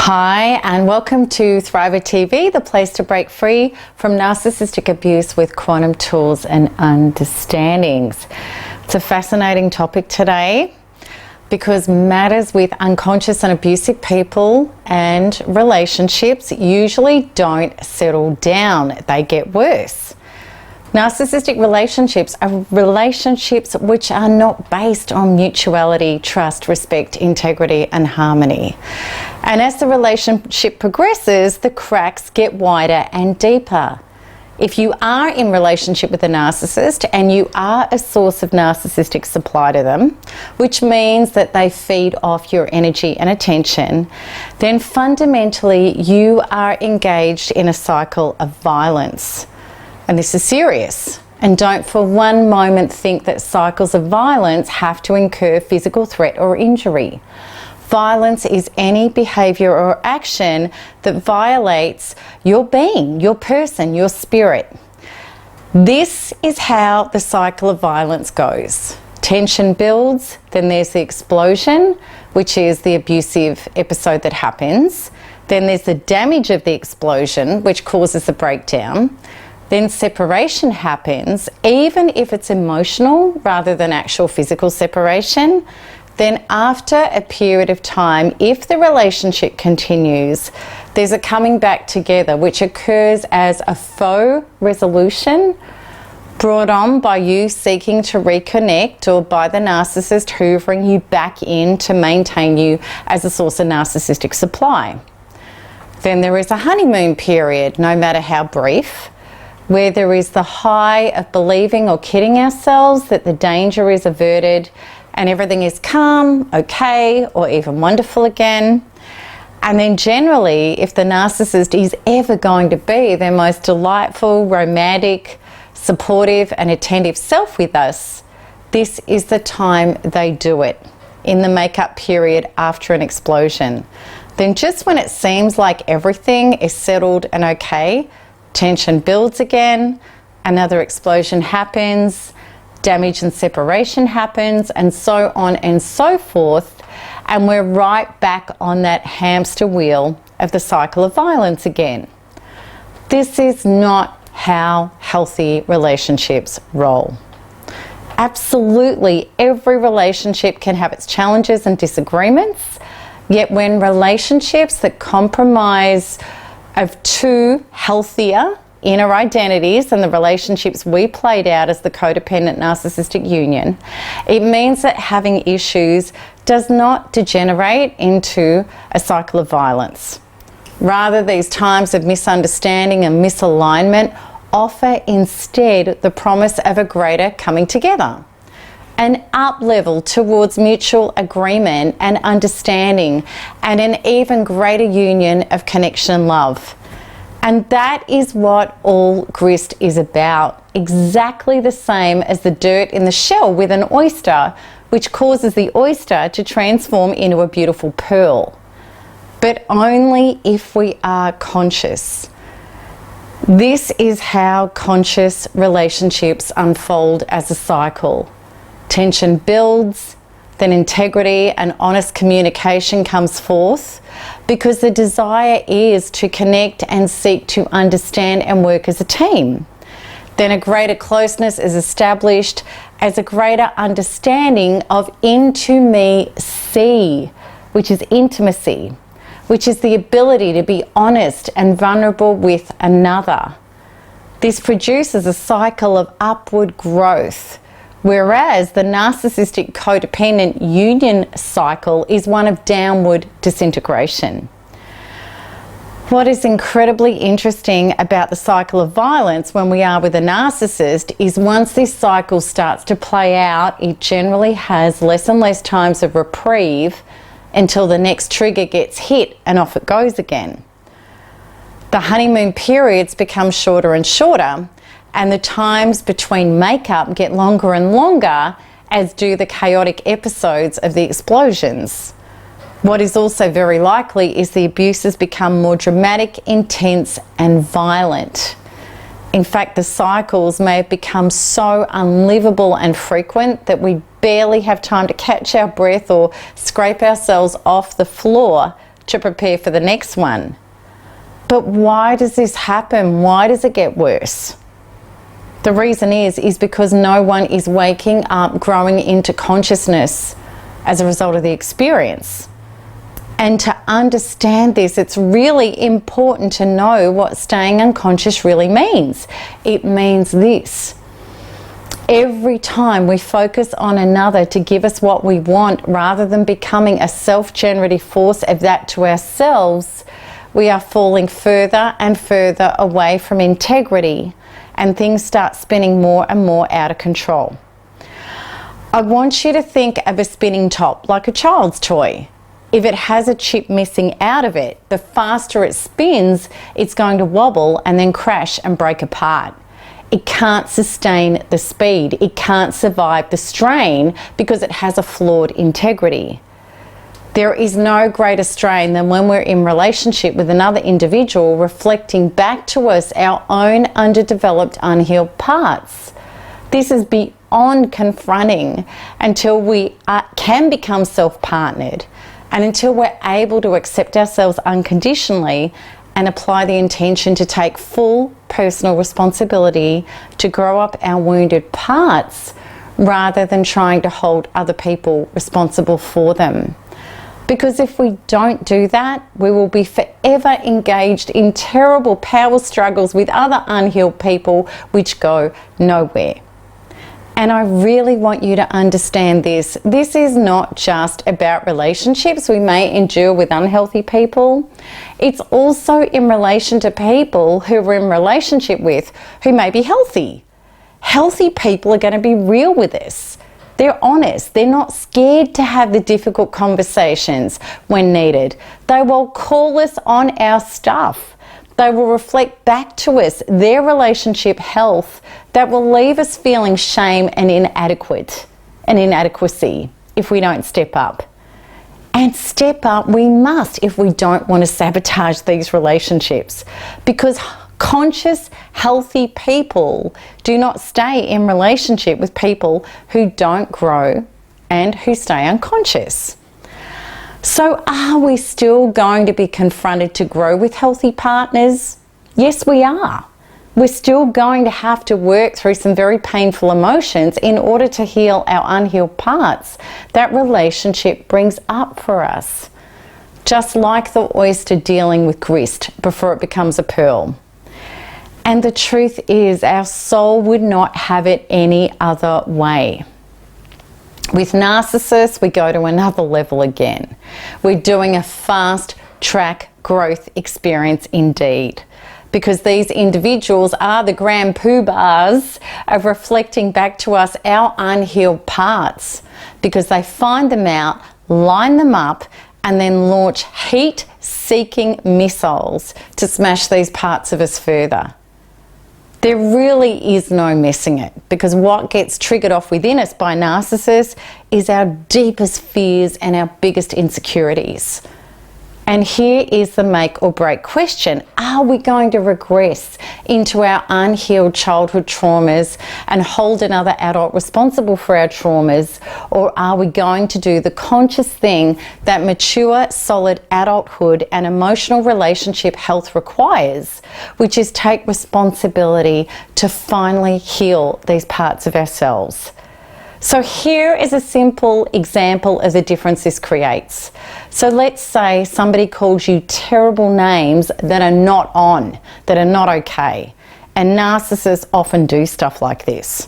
Hi, and welcome to Thriver TV, the place to break free from narcissistic abuse with quantum tools and understandings. It's a fascinating topic today because matters with unconscious and abusive people and relationships usually don't settle down, they get worse. Narcissistic relationships are relationships which are not based on mutuality, trust, respect, integrity, and harmony. And as the relationship progresses, the cracks get wider and deeper. If you are in relationship with a narcissist and you are a source of narcissistic supply to them, which means that they feed off your energy and attention, then fundamentally you are engaged in a cycle of violence. And this is serious. And don't for one moment think that cycles of violence have to incur physical threat or injury. Violence is any behavior or action that violates your being, your person, your spirit. This is how the cycle of violence goes. Tension builds, then there's the explosion, which is the abusive episode that happens. Then there's the damage of the explosion, which causes the breakdown. Then separation happens, even if it's emotional rather than actual physical separation. Then after a period of time, if the relationship continues, there's a coming back together, which occurs as a faux resolution brought on by you seeking to reconnect or by the narcissist hoovering you back in to maintain you as a source of narcissistic supply. Then there is a honeymoon period, no matter how brief, where there is the high of believing or kidding ourselves that the danger is averted and everything is calm, okay, or even wonderful again. And then generally, if the narcissist is ever going to be their most delightful, romantic, supportive and attentive self with us, this is the time they do it, in the makeup period after an explosion. Then just when it seems like everything is settled and okay, tension builds again, another explosion happens, damage and separation happens, and so on and so forth, and we're right back on that hamster wheel of the cycle of violence again. This is not how healthy relationships roll. Absolutely, every relationship can have its challenges and disagreements, yet when relationships that compromise of two healthier inner identities and the relationships we played out as the codependent narcissistic union, it means that having issues does not degenerate into a cycle of violence. Rather, these times of misunderstanding and misalignment offer instead the promise of a greater coming together, an up level towards mutual agreement and understanding, and an even greater union of connection and love. And that is what all grist is about, exactly the same as the dirt in the shell with an oyster, which causes the oyster to transform into a beautiful pearl. But only if we are conscious. This is how conscious relationships unfold as a cycle. Tension builds, then integrity and honest communication comes forth because the desire is to connect and seek to understand and work as a team. Then a greater closeness is established as a greater understanding of intimacy, which is intimacy, which is the ability to be honest and vulnerable with another. This produces a cycle of upward growth, whereas the narcissistic codependent union cycle is one of downward disintegration. What is incredibly interesting about the cycle of violence when we are with a narcissist is once this cycle starts to play out, it generally has less and less times of reprieve until the next trigger gets hit and off it goes again. The honeymoon periods become shorter and shorter, and the times between makeup get longer and longer, as do the chaotic episodes of the explosions. What is also very likely is the abuses become more dramatic, intense, and violent. In fact, the cycles may have become so unlivable and frequent that we barely have time to catch our breath or scrape ourselves off the floor to prepare for the next one. But why does this happen? Why does it get worse? The reason is because no one is waking up, growing into consciousness as a result of the experience. And to understand this, it's really important to know what staying unconscious really means. It means this. Every time we focus on another to give us what we want, rather than becoming a self-generative force of that to ourselves, we are falling further and further away from integrity, and things start spinning more and more out of control. I want you to think of a spinning top like a child's toy. If it has a chip missing out of it, the faster it spins, it's going to wobble and then crash and break apart. It can't sustain the speed. It can't survive the strain because it has a flawed integrity. There is no greater strain than when we're in relationship with another individual reflecting back to us our own underdeveloped, unhealed parts. This is beyond confronting until we can become self-partnered, and until we're able to accept ourselves unconditionally and apply the intention to take full personal responsibility to grow up our wounded parts, rather than trying to hold other people responsible for them. Because if we don't do that, we will be forever engaged in terrible power struggles with other unhealed people which go nowhere. And I really want you to understand this. This is not just about relationships we may endure with unhealthy people. It's also in relation to people who we're in relationship with who may be healthy. Healthy people are going to be real with us. They're honest. They're not scared to have the difficult conversations when needed. They will call us on our stuff. They will reflect back to us their relationship health that will leave us feeling shame and inadequacy if we don't step up. And step up we must if we don't want to sabotage these relationships, because conscious, healthy people do not stay in relationship with people who don't grow and who stay unconscious. So are we still going to be confronted to grow with healthy partners? Yes, we are. We're still going to have to work through some very painful emotions in order to heal our unhealed parts that relationship brings up for us. Just like the oyster dealing with grist before it becomes a pearl. And the truth is, our soul would not have it any other way. With narcissists, we go to another level again. We're doing a fast track growth experience indeed, because these individuals are the grand poobahs of reflecting back to us our unhealed parts, because they find them out, line them up, and then launch heat-seeking missiles to smash these parts of us further. There really is no missing it, because what gets triggered off within us by narcissists is our deepest fears and our biggest insecurities. And here is the make or break question. Are we going to regress into our unhealed childhood traumas and hold another adult responsible for our traumas? Or are we going to do the conscious thing that mature, solid adulthood and emotional relationship health requires, which is take responsibility to finally heal these parts of ourselves? So here is a simple example of the difference this creates. So let's say somebody calls you terrible names that are not on, that are not okay. And narcissists often do stuff like this.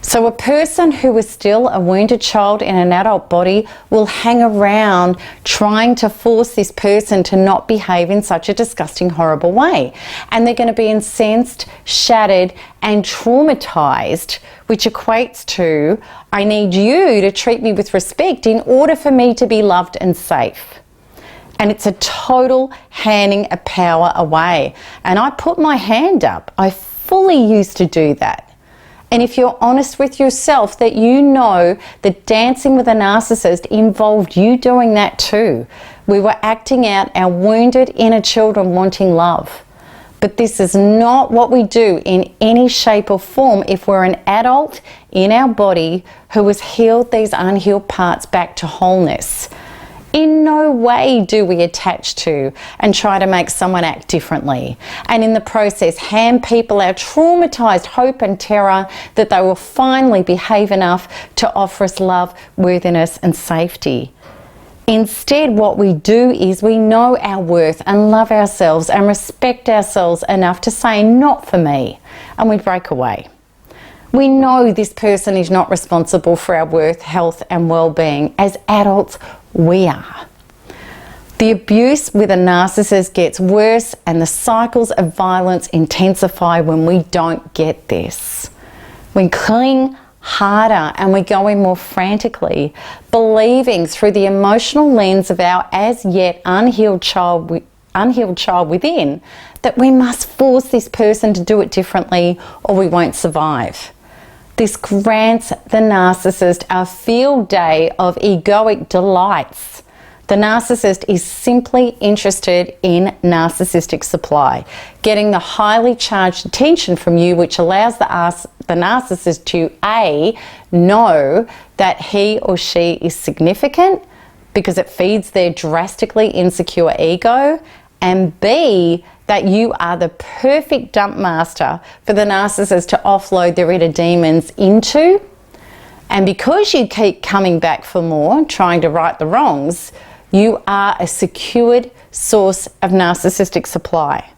So a person who is still a wounded child in an adult body will hang around trying to force this person to not behave in such a disgusting, horrible way. And they're going to be incensed, shattered, and traumatized, which equates to, I need you to treat me with respect in order for me to be loved and safe. And it's a total handing of power away. And I put my hand up. I fully used to do that. And if you're honest with yourself, that you know that dancing with a narcissist involved you doing that too. We were acting out our wounded inner children wanting love. But this is not what we do in any shape or form if we're an adult in our body who has healed these unhealed parts back to wholeness. In no way do we attach to and try to make someone act differently, and in the process hand people our traumatized hope and terror that they will finally behave enough to offer us love, worthiness and safety. Instead, what we do is we know our worth and love ourselves and respect ourselves enough to say, not for me, and we break away. We know this person is not responsible for our worth, health and well-being. As adults, we are. The abuse with a narcissist gets worse and the cycles of violence intensify when we don't get this. We cling harder and we go in more frantically, believing through the emotional lens of our as yet unhealed child within that we must force this person to do it differently or we won't survive. This grants the narcissist a field day of egoic delights. The narcissist is simply interested in narcissistic supply, getting the highly charged attention from you, which allows the narcissist to A, know that he or she is significant because it feeds their drastically insecure ego, and B, that you are the perfect dump master for the narcissist to offload their inner demons into. And because you keep coming back for more, trying to right the wrongs, you are a secured source of narcissistic supply.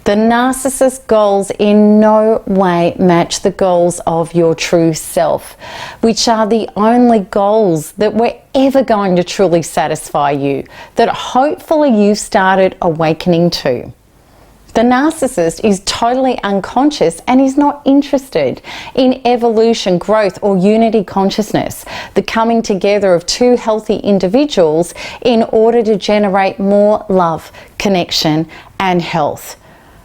The narcissist's goals in no way match the goals of your true self, which are the only goals that were ever going to truly satisfy you, that hopefully you've started awakening to. The narcissist is totally unconscious and is not interested in evolution, growth or unity consciousness, the coming together of two healthy individuals in order to generate more love, connection and health.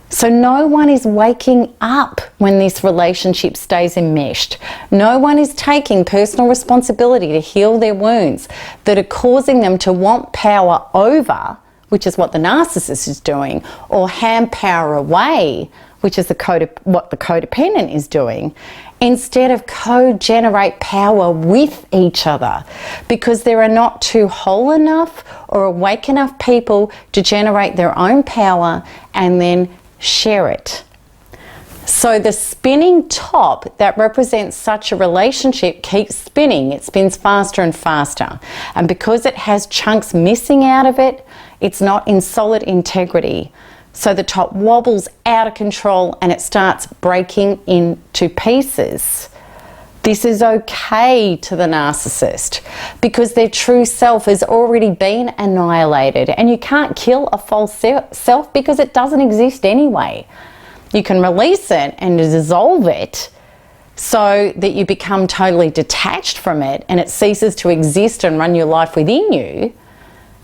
So no one is waking up when this relationship stays enmeshed. No one is taking personal responsibility to heal their wounds that are causing them to want power over, which is what the narcissist is doing, or hand power away, which is what the codependent is doing, instead of co-generate power with each other, because there are not two whole enough or awake enough people to generate their own power and then share it. So the spinning top that represents such a relationship keeps spinning. It spins faster and faster. And because it has chunks missing out of it, it's not in solid integrity. So the top wobbles out of control and it starts breaking into pieces. This is okay to the narcissist because their true self has already been annihilated, and you can't kill a false self because it doesn't exist anyway. You can release it and dissolve it so that you become totally detached from it and it ceases to exist and run your life within you.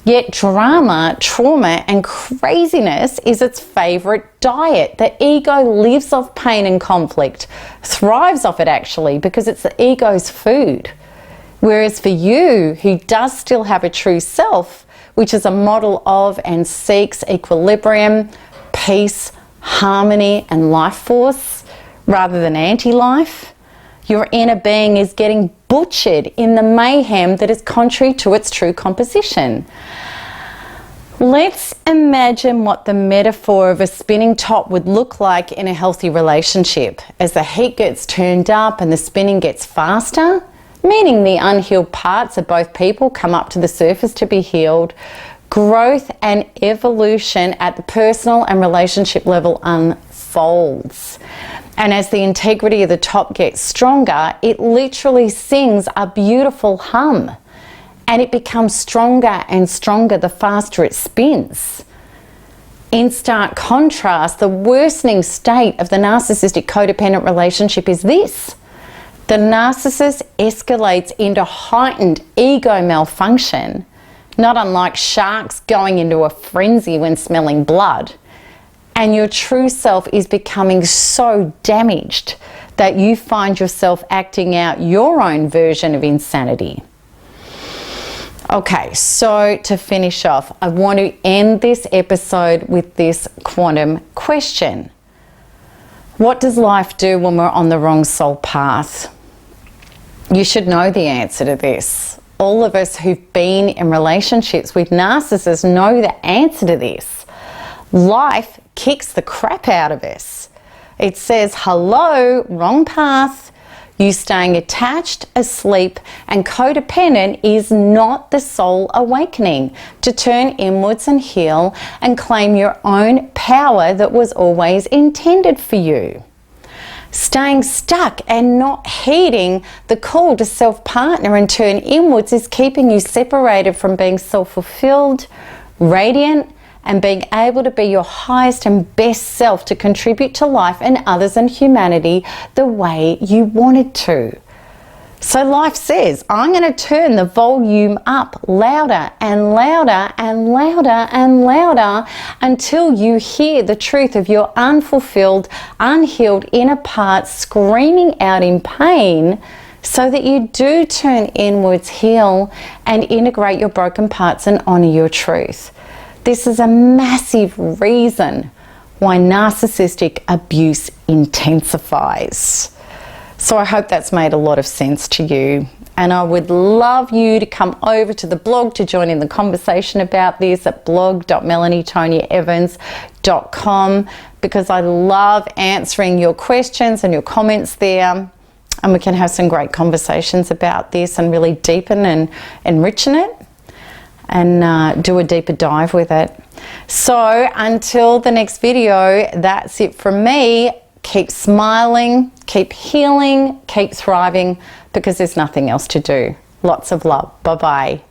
Yet drama, trauma and craziness is its favourite diet. The ego lives off pain and conflict, thrives off it actually, because it's the ego's food. Whereas for you, who does still have a true self, which is a model of and seeks equilibrium, peace, harmony and life force rather than anti-life, your inner being is getting butchered in the mayhem that is contrary to its true composition. Let's imagine what the metaphor of a spinning top would look like in a healthy relationship. As the heat gets turned up and the spinning gets faster, meaning the unhealed parts of both people come up to the surface to be healed, growth and evolution at the personal and relationship level unfolds. And as the integrity of the top gets stronger, it literally sings a beautiful hum. And it becomes stronger and stronger the faster it spins. In stark contrast, the worsening state of the narcissistic codependent relationship is this. The narcissist escalates into heightened ego malfunction, not unlike sharks going into a frenzy when smelling blood. And your true self is becoming so damaged that you find yourself acting out your own version of insanity. Okay, so to finish off, I want to end this episode with this quantum question. What does life do when we're on the wrong soul path? You should know the answer to this. all of us who've been in relationships with narcissists know the answer to this. Life kicks the crap out of us. It says, hello, wrong path. You staying attached, asleep, and codependent is not the soul awakening to turn inwards and heal and claim your own power that was always intended for you. Staying stuck and not heeding the call to self-partner and turn inwards is keeping you separated from being self-fulfilled, radiant, and being able to be your highest and best self to contribute to life and others and humanity the way you wanted to. So life says, I'm going to turn the volume up louder and louder and louder and louder until you hear the truth of your unfulfilled, unhealed inner part screaming out in pain, so that you do turn inwards, heal, and integrate your broken parts and honor your truth. This is a massive reason why narcissistic abuse intensifies. So I hope that's made a lot of sense to you. And I would love you to come over to the blog to join in the conversation about this at blog.melanietoniaevans.com, because I love answering your questions and your comments there. And we can have some great conversations about this and really deepen and enrichen it, and do a deeper dive with it. So until the next video, that's it from me. Keep smiling, keep healing, keep thriving, because there's nothing else to do. Lots of love. Bye-bye.